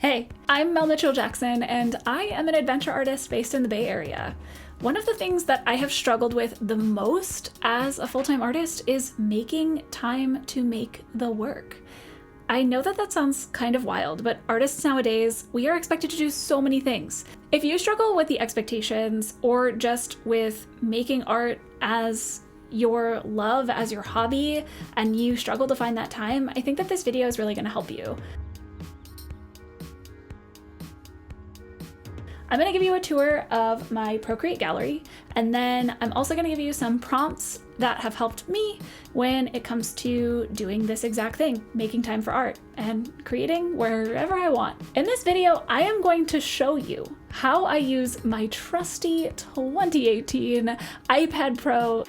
Hey, I'm Mel Mitchell-Jackson, and I am an adventure artist based in the Bay Area. One of the things that I have struggled with the most as a full-time artist is making time to make the work. I know that sounds kind of wild, but artists nowadays, we are expected to do so many things. If you struggle with the expectations or just with making art as your love, as your hobby, and you struggle to find that time, I think that this video is really going to help you. I'm going to give you a tour of my Procreate gallery, and then I'm also going to give you some prompts that have helped me when it comes to doing this exact thing, making time for art and creating wherever I want. In this video, I am going to show you how I use my trusty 2018 iPad Pro.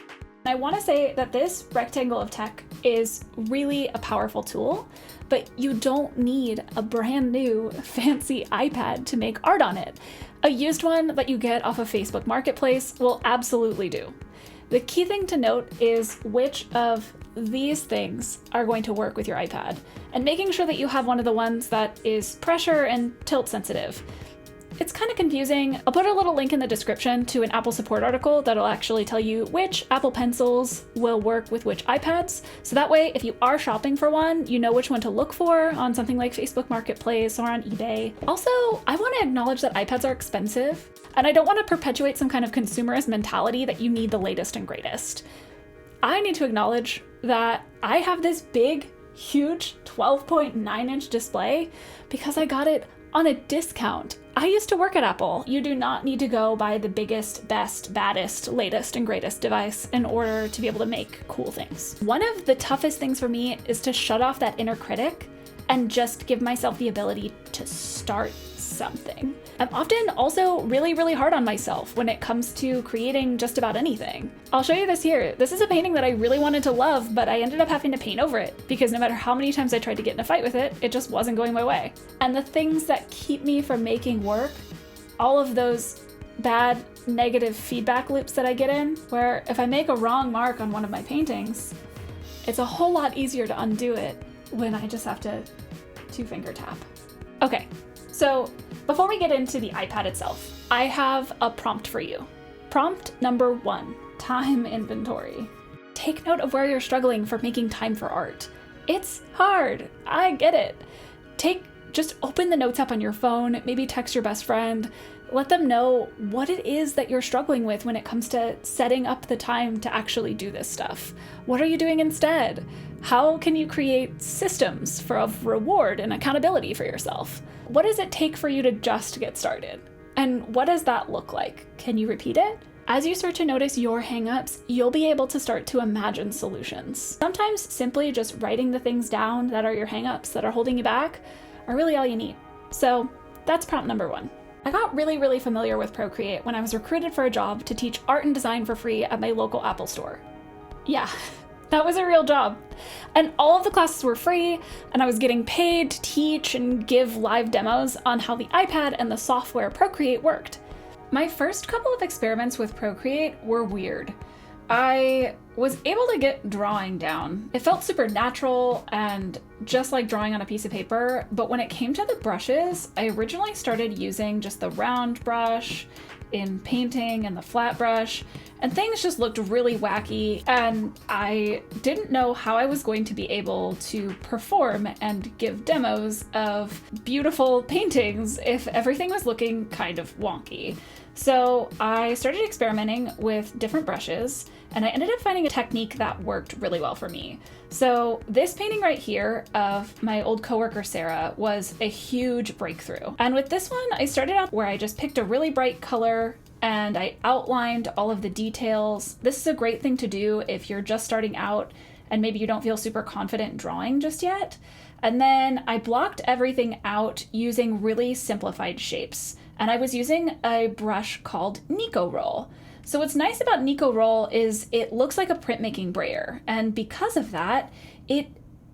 I want to say that this rectangle of tech is really a powerful tool, but you don't need a brand new fancy iPad to make art on it. A used one that you get off of Facebook Marketplace will absolutely do. The key thing to note is which of these things are going to work with your iPad, and making sure that you have one of the ones that is pressure and tilt sensitive. It's kind of confusing. I'll put a little link in the description to an Apple support article that'll actually tell you which Apple Pencils will work with which iPads. So that way, if you are shopping for one, you know which one to look for on something like Facebook Marketplace or on eBay. Also, I want to acknowledge that iPads are expensive, and I don't want to perpetuate some kind of consumerist mentality that you need the latest and greatest. I need to acknowledge that I have this big, huge 12.9-inch display because I got it on a discount. I used to work at Apple. You do not need to go buy the biggest, best, baddest, latest, and greatest device in order to be able to make cool things. One of the toughest things for me is to shut off that inner critic and just give myself the ability to start something. I'm often also really hard on myself when it comes to creating just about anything. I'll show you this here. This is a painting that I really wanted to love, but I ended up having to paint over it because no matter how many times I tried to get in a fight with it, it just wasn't going my way. And the things that keep me from making work, all of those bad negative feedback loops that I get in, where if I make a wrong mark on one of my paintings, it's a whole lot easier to undo it when I just have to two-finger tap. Okay. So before we get into the iPad itself, I have a prompt for you. Prompt number 1, time inventory. Take note of where you're struggling for making time for art. It's hard, I get it. Just open the notes app on your phone, maybe text your best friend, let them know what it is that you're struggling with when it comes to setting up the time to actually do this stuff. What are you doing instead? How can you create systems of reward and accountability for yourself? What does it take for you to just get started? And what does that look like? Can you repeat it? As you start to notice your hangups, you'll be able to start to imagine solutions. Sometimes simply just writing the things down that are your hangups that are holding you back are really all you need. So that's prompt number 1. I got really familiar with Procreate when I was recruited for a job to teach art and design for free at my local Apple store. Yeah, that was a real job. And all of the classes were free, and I was getting paid to teach and give live demos on how the iPad and the software Procreate worked. My first couple of experiments with Procreate were weird. I was able to get drawing down. It felt super natural and just like drawing on a piece of paper, but when it came to the brushes, I originally started using just the round brush in painting and the flat brush, and things just looked really wacky, and I didn't know how I was going to be able to perform and give demos of beautiful paintings if everything was looking kind of wonky. So I started experimenting with different brushes, and I ended up finding a technique that worked really well for me. So this painting right here of my old coworker Sarah was a huge breakthrough. And with this one, I started out where I just picked a really bright color and I outlined all of the details. This is a great thing to do if you're just starting out and maybe you don't feel super confident drawing just yet. And then I blocked everything out using really simplified shapes. And I was using a brush called Nico Roll. So what's nice about Nico Roll is it looks like a printmaking brayer. And because of that, it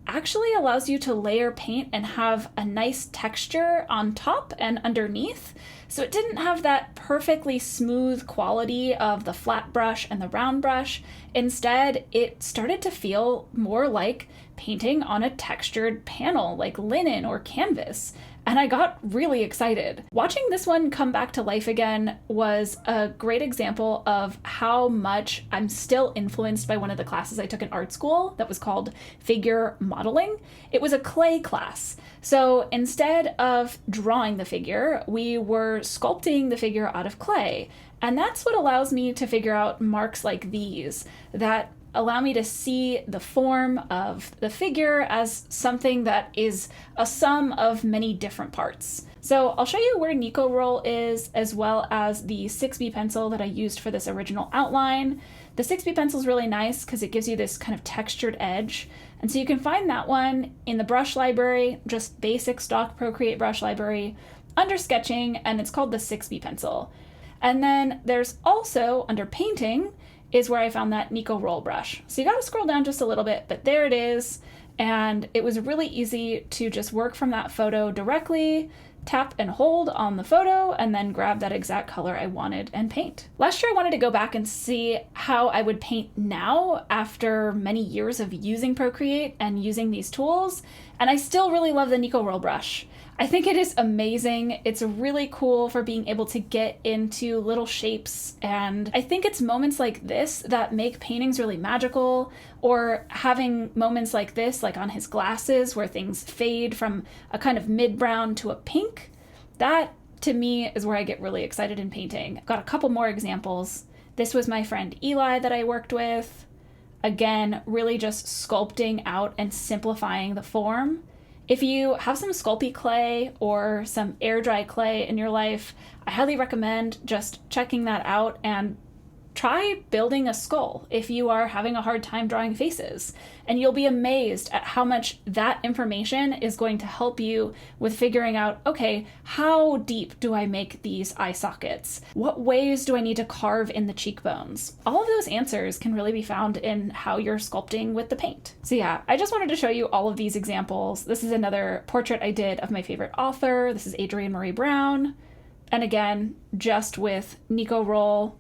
actually allows you to layer paint and have a nice texture on top and underneath. So it didn't have that perfectly smooth quality of the flat brush and the round brush. Instead, it started to feel more like painting on a textured panel like linen or canvas. and I got really excited. Watching this one come back to life again was a great example of how much I'm still influenced by one of the classes I took in art school that was called figure modeling. It was a clay class. So instead of drawing the figure, we were sculpting the figure out of clay. And that's what allows me to figure out marks like these that allow me to see the form of the figure as something that is a sum of many different parts. So I'll show you where Nico Roll is, as well as the 6B pencil that I used for this original outline. The 6B pencil is really nice because it gives you this kind of textured edge. And so you can find that one in the brush library, just basic stock Procreate brush library, under sketching, and it's called the 6B pencil. And then there's also, under painting, is where I found that Nico Roll brush. So you gotta scroll down just a little bit, but there it is. And it was really easy to just work from that photo directly, tap and hold on the photo, and then grab that exact color I wanted and paint. Last year I wanted to go back and see how I would paint now after many years of using Procreate and using these tools, and I still really love the Nico Roll brush. I think it is amazing. It's really cool for being able to get into little shapes, and I think it's moments like this that make paintings really magical, or having moments like this, like on his glasses, where things fade from a kind of mid-brown to a pink. That, to me, is where I get really excited in painting. I've got a couple more examples. This was my friend Eli that I worked with. Again, really just sculpting out and simplifying the form. If you have some Sculpey clay or some air dry clay in your life, I highly recommend just checking that out and try building a skull if you are having a hard time drawing faces. And you'll be amazed at how much that information is going to help you with figuring out, okay, how deep do I make these eye sockets? What ways do I need to carve in the cheekbones? All of those answers can really be found in how you're sculpting with the paint. So yeah, I just wanted to show you all of these examples. This is another portrait I did of my favorite author. This is Adrienne Marie Brown. And again, just with Nico Roll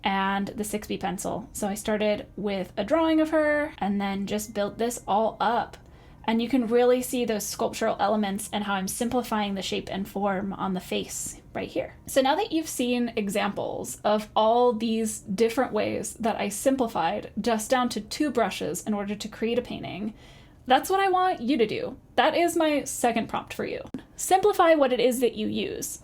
and the 6B pencil. So I started with a drawing of her and then just built this all up. And you can really see those sculptural elements and how I'm simplifying the shape and form on the face right here. So now that you've seen examples of all these different ways that I simplified just down to 2 brushes in order to create a painting, that's what I want you to do. That is my second prompt for you. Simplify what it is that you use.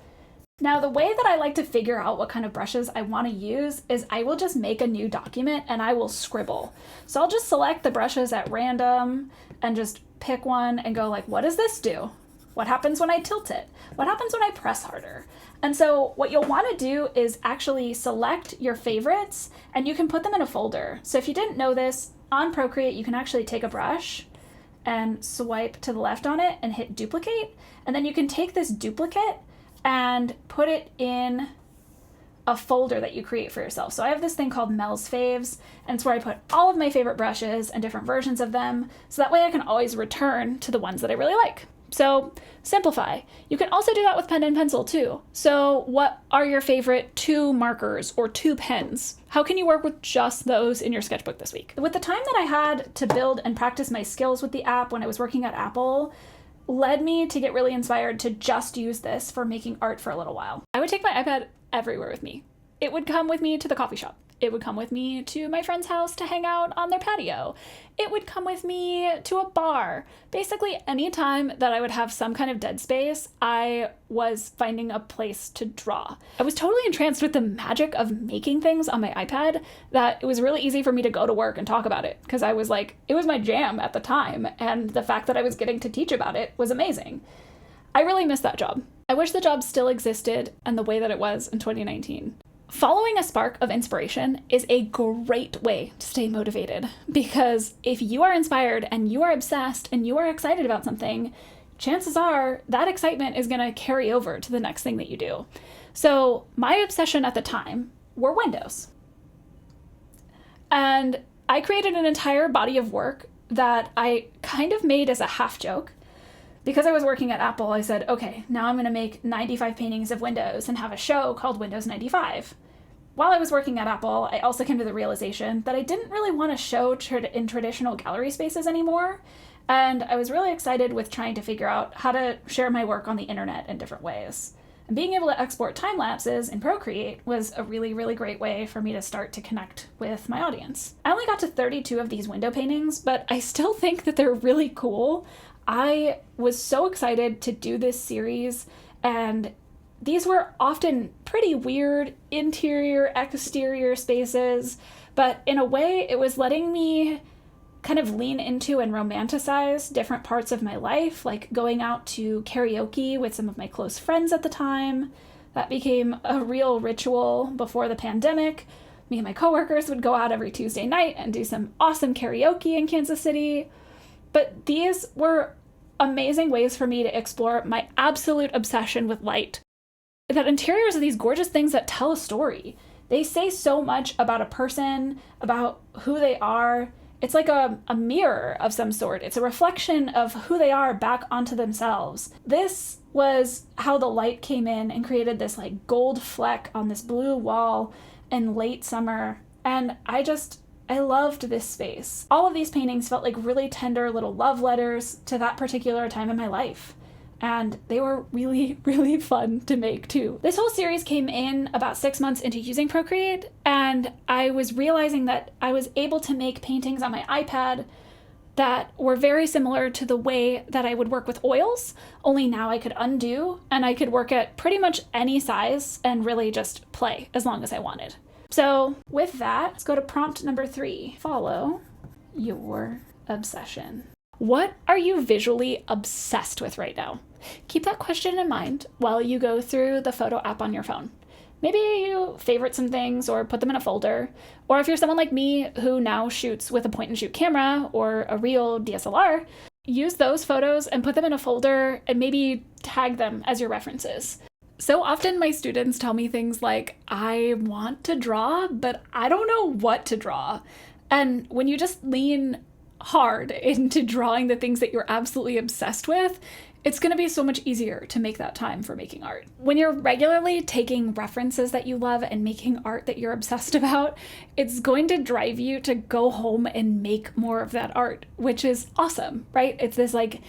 Now, the way that I like to figure out what kind of brushes I want to use is I will just make a new document and I will scribble. So I'll just select the brushes at random and just pick one and go like, what does this do? What happens when I tilt it? What happens when I press harder? And so what you'll want to do is actually select your favorites and you can put them in a folder. So if you didn't know this, on Procreate, you can actually take a brush and swipe to the left on it and hit duplicate. And then you can take this duplicate and put it in a folder that you create for yourself. So I have this thing called Mel's Faves, and it's where I put all of my favorite brushes and different versions of them, so that way I can always return to the ones that I really like. So simplify. You can also do that with pen and pencil too. So what are your favorite 2 markers or 2 pens? How can you work with just those in your sketchbook this week? With the time that I had to build and practice my skills with the app when I was working at Apple, led me to get really inspired to just use this for making art for a little while. I would take my iPad everywhere with me. It would come with me to the coffee shop. It would come with me to my friend's house to hang out on their patio. It would come with me to a bar. Basically, any time that I would have some kind of dead space, I was finding a place to draw. I was totally entranced with the magic of making things on my iPad, that it was really easy for me to go to work and talk about it, because I was like, it was my jam at the time, and the fact that I was getting to teach about it was amazing. I really miss that job. I wish the job still existed and the way that it was in 2019. Following a spark of inspiration is a great way to stay motivated, because if you are inspired and you are obsessed and you are excited about something, chances are that excitement is going to carry over to the next thing that you do. So my obsession at the time were windows. And I created an entire body of work that I kind of made as a half joke. Because I was working at Apple, I said, okay, now I'm going to make 95 paintings of windows and have a show called Windows 95. While I was working at Apple, I also came to the realization that I didn't really want to show in traditional gallery spaces anymore. And I was really excited with trying to figure out how to share my work on the internet in different ways. And being able to export time lapses in Procreate was a really, really great way for me to start to connect with my audience. I only got to 32 of these window paintings, but I still think that they're really cool. I was so excited to do this series, and these were often pretty weird interior, exterior spaces, but in a way it was letting me kind of lean into and romanticize different parts of my life, like going out to karaoke with some of my close friends at the time. That became a real ritual before the pandemic. Me and my coworkers would go out every Tuesday night and do some awesome karaoke in Kansas City. But these were amazing ways for me to explore my absolute obsession with light. That interiors are these gorgeous things that tell a story. They say so much about a person, about who they are. It's like a mirror of some sort. It's a reflection of who they are back onto themselves. This was how the light came in and created this like gold fleck on this blue wall in late summer. And I loved this space. All of these paintings felt like really tender little love letters to that particular time in my life. And they were really, really fun to make too. This whole series came in about 6 months into using Procreate, and I was realizing that I was able to make paintings on my iPad that were very similar to the way that I would work with oils, only now I could undo, and I could work at pretty much any size and really just play as long as I wanted. So with that, let's go to prompt number 3. Follow your obsession. What are you visually obsessed with right now? Keep that question in mind while you go through the photo app on your phone. Maybe you favorite some things or put them in a folder. Or if you're someone like me who now shoots with a point and shoot camera or a real DSLR, use those photos and put them in a folder and maybe tag them as your references. So often my students tell me things like, I want to draw, but I don't know what to draw. And when you just lean hard into drawing the things that you're absolutely obsessed with, it's going to be so much easier to make that time for making art. When you're regularly taking references that you love and making art that you're obsessed about, it's going to drive you to go home and make more of that art, which is awesome, right? It's this like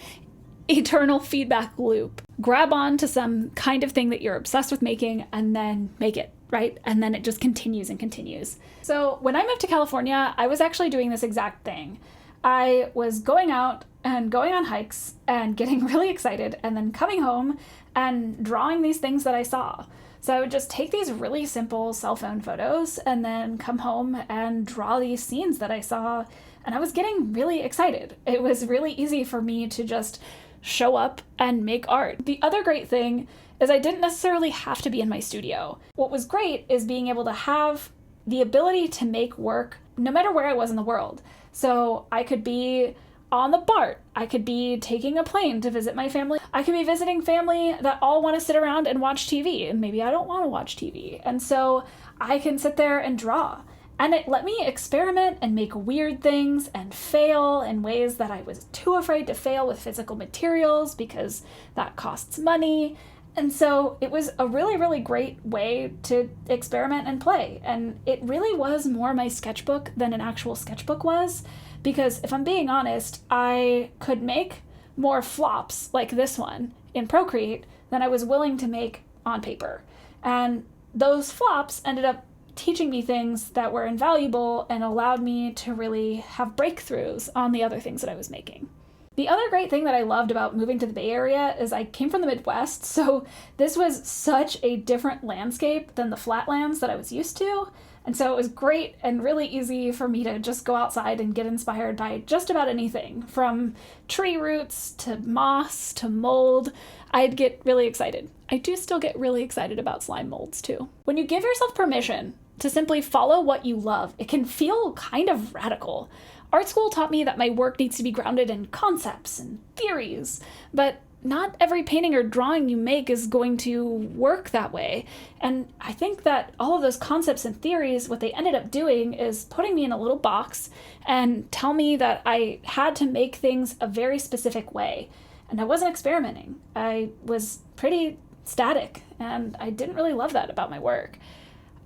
eternal feedback loop. Grab on to some kind of thing that you're obsessed with making and then make it, right? And then it just continues and continues. So when I moved to California, I was actually doing this exact thing. I was going out and going on hikes and getting really excited and then coming home and drawing these things that I saw. So I would just take these really simple cell phone photos and then come home and draw these scenes that I saw. And I was getting really excited. It was really easy for me to just show up and make art. The other great thing is I didn't necessarily have to be in my studio. What was great is being able to have the ability to make work no matter where I was in the world. So I could be on the BART. I could be taking a plane to visit my family. I could be visiting family that all want to sit around and watch TV, and maybe I don't want to watch TV. And so I can sit there and draw. And it let me experiment and make weird things and fail in ways that I was too afraid to fail with physical materials because that costs money. And so it was a really, really great way to experiment and play. And it really was more my sketchbook than an actual sketchbook was, because if I'm being honest, I could make more flops like this one in Procreate than I was willing to make on paper. And those flops ended up teaching me things that were invaluable and allowed me to really have breakthroughs on the other things that I was making. The other great thing that I loved about moving to the Bay Area is I came from the Midwest, so this was such a different landscape than the flatlands that I was used to. And so it was great and really easy for me to just go outside and get inspired by just about anything, from tree roots to moss to mold. I'd get really excited. I do still get really excited about slime molds too. When you give yourself permission to simply follow what you love, it can feel kind of radical. Art school taught me that my work needs to be grounded in concepts and theories, but not every painting or drawing you make is going to work that way. And I think that all of those concepts and theories, what they ended up doing is putting me in a little box and tell me that I had to make things a very specific way. And I wasn't experimenting. I was pretty static, and I didn't really love that about my work.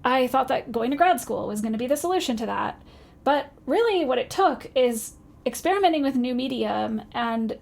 I thought that going to grad school was going to be the solution to that. But really what it took is experimenting with new medium and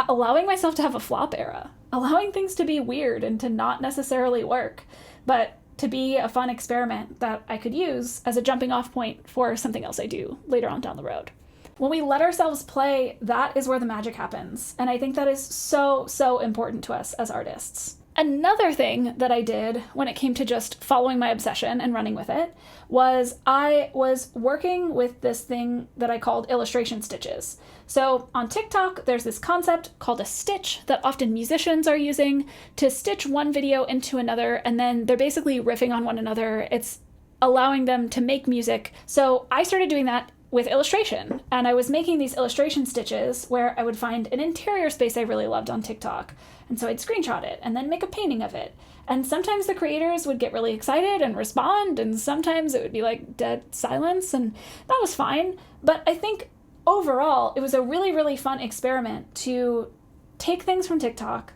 allowing myself to have a flop era, allowing things to be weird and to not necessarily work, but to be a fun experiment that I could use as a jumping off point for something else I do later on down the road. When we let ourselves play, that is where the magic happens. And I think that is so, so important to us as artists. Another thing that I did when it came to just following my obsession and running with it was I was working with this thing that I called illustration stitches. So on TikTok, there's this concept called a stitch that often musicians are using to stitch one video into another, and then they're basically riffing on one another. It's allowing them to make music. So I started doing that with illustration, and I was making these illustration stitches where I would find an interior space I really loved on TikTok, and so I'd screenshot it and then make a painting of it. And sometimes the creators would get really excited and respond, and sometimes it would be like dead silence, and that was fine. But I think overall it was a really, really fun experiment to take things from TikTok,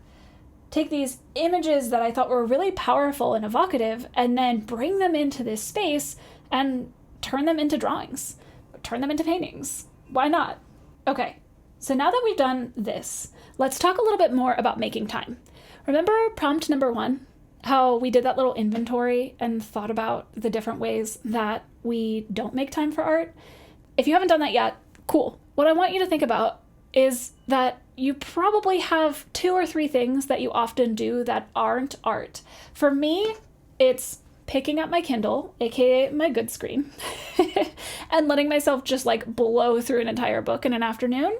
take these images that I thought were really powerful and evocative, and then bring them into this space and turn them into drawings. Turn them into paintings. Why not? Okay, so now that we've done this, let's talk a little bit more about making time. Remember prompt number 1? How we did that little inventory and thought about the different ways that we don't make time for art? If you haven't done that yet, cool. What I want you to think about is that you probably have 2 or 3 things that you often do that aren't art. For me, it's picking up my Kindle, aka my good screen, and letting myself just like blow through an entire book in an afternoon.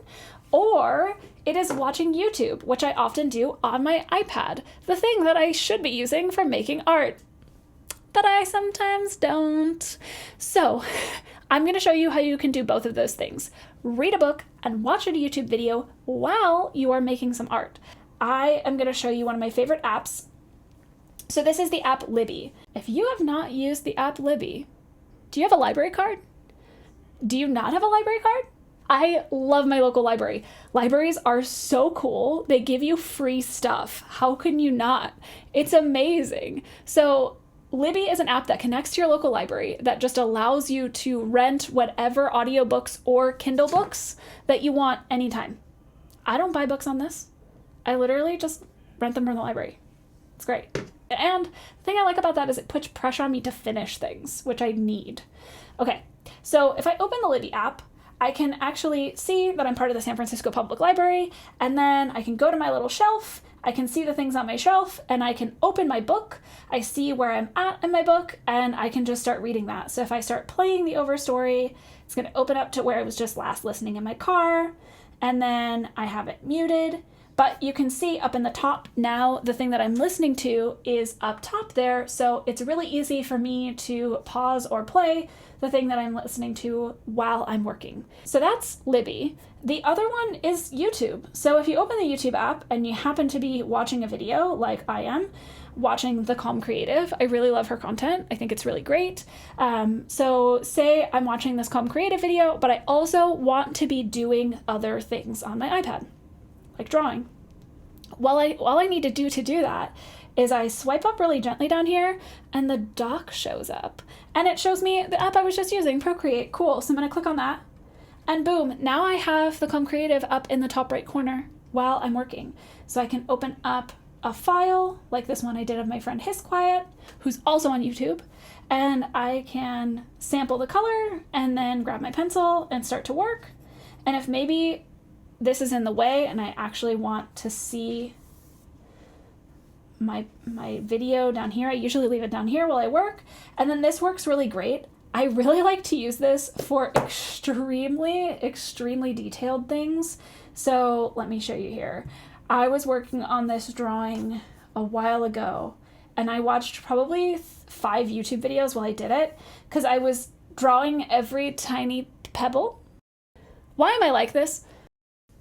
Or it is watching YouTube, which I often do on my iPad, the thing that I should be using for making art, but I sometimes don't. So I'm going to show you how you can do both of those things. Read a book and watch a YouTube video while you are making some art. I am going to show you one of my favorite apps. So this is the app Libby. If you have not used the app Libby, do you have a library card? Do you not have a library card? I love my local library. Libraries are so cool. They give you free stuff. How can you not? It's amazing. So Libby is an app that connects to your local library that just allows you to rent whatever audiobooks or Kindle books that you want anytime. I don't buy books on this. I literally just rent them from the library. It's great. And the thing I like about that is it puts pressure on me to finish things, which I need. Okay, so if I open the Libby app, I can actually see that I'm part of the San Francisco Public Library, and then I can go to my little shelf, I can see the things on my shelf, and I can open my book. I see where I'm at in my book, and I can just start reading that. So if I start playing the overstory, it's going to open up to where I was just last listening in my car, and then I have it muted. But you can see up in the top now, the thing that I'm listening to is up top there, so it's really easy for me to pause or play the thing that I'm listening to while I'm working. So that's Libby. The other one is YouTube. So if you open the YouTube app and you happen to be watching a video like I am, watching The Calm Creative, I really love her content. I think it's really great. So say I'm watching this Calm Creative video, but I also want to be doing other things on my iPad, like drawing. All I need to do that is I swipe up really gently down here and the dock shows up and it shows me the app I was just using, Procreate. Cool. So I'm going to click on that and boom, now I have the Calm Creative up in the top right corner while I'm working. So I can open up a file like this one I did of my friend His Quiet, who's also on YouTube, and I can sample the color and then grab my pencil and start to work. And if maybe this is in the way and I actually want to see my video down here, I usually leave it down here while I work. And then this works really great. I really like to use this for extremely, extremely detailed things. So let me show you here. I was working on this drawing a while ago and I watched probably 5 YouTube videos while I did it because I was drawing every tiny pebble. Why am I like this?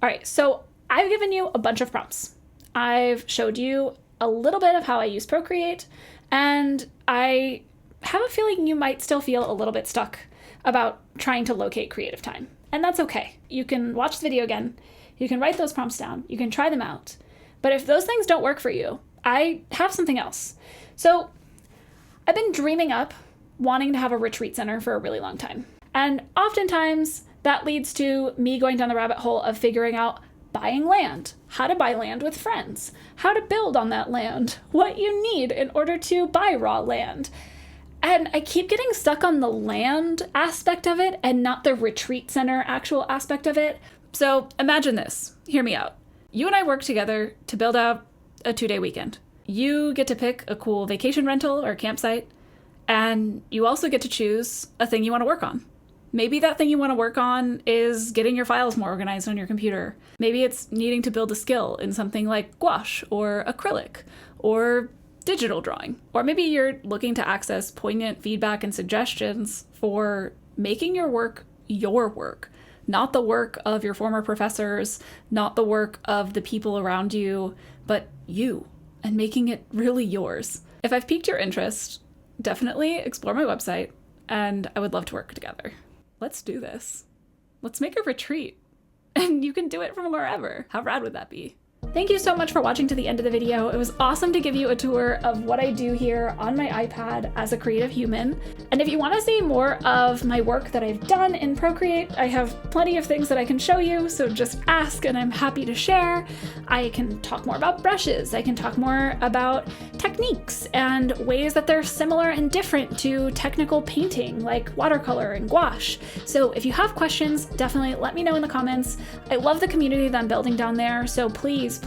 All right, so I've given you a bunch of prompts. I've showed you a little bit of how I use Procreate, and I have a feeling you might still feel a little bit stuck about trying to locate creative time. And that's okay. You can watch the video again, you can write those prompts down, you can try them out. But if those things don't work for you, I have something else. So I've been dreaming up wanting to have a retreat center for a really long time. And oftentimes That leads to me going down the rabbit hole of figuring out buying land, how to buy land with friends, how to build on that land, what you need in order to buy raw land. And I keep getting stuck on the land aspect of it and not the retreat center actual aspect of it. So imagine this, hear me out. You and I work together to build out a 2-day weekend. You get to pick a cool vacation rental or campsite, and you also get to choose a thing you want to work on. Maybe that thing you want to work on is getting your files more organized on your computer. Maybe it's needing to build a skill in something like gouache or acrylic or digital drawing. Or maybe you're looking to access poignant feedback and suggestions for making your work, not the work of your former professors, not the work of the people around you, but you, and making it really yours. If I've piqued your interest, definitely explore my website, and I would love to work together. Let's do this. Let's make a retreat. And you can do it from wherever. How rad would that be? Thank you so much for watching to the end of the video. It was awesome to give you a tour of what I do here on my iPad as a creative human. And if you want to see more of my work that I've done in Procreate, I have plenty of things that I can show you, so just ask and I'm happy to share. I can talk more about brushes. I can talk more about techniques and ways that they're similar and different to technical painting like watercolor and gouache. So if you have questions, definitely let me know in the comments. I love the community that I'm building down there, so please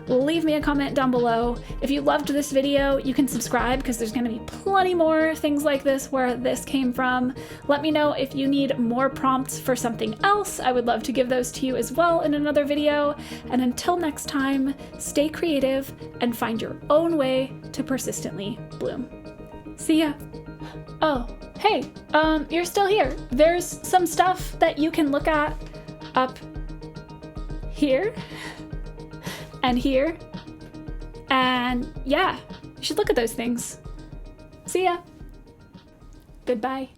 leave me a comment down below. If you loved this video, you can subscribe because there's going to be plenty more things like this where this came from. Let me know if you need more prompts for something else. I would love to give those to you as well in another video. And until next time, stay creative and find your own way to persistently bloom. See ya. Oh, hey, you're still here. There's some stuff that you can look at up here. And here, and yeah, you should look at those things. See ya. Goodbye.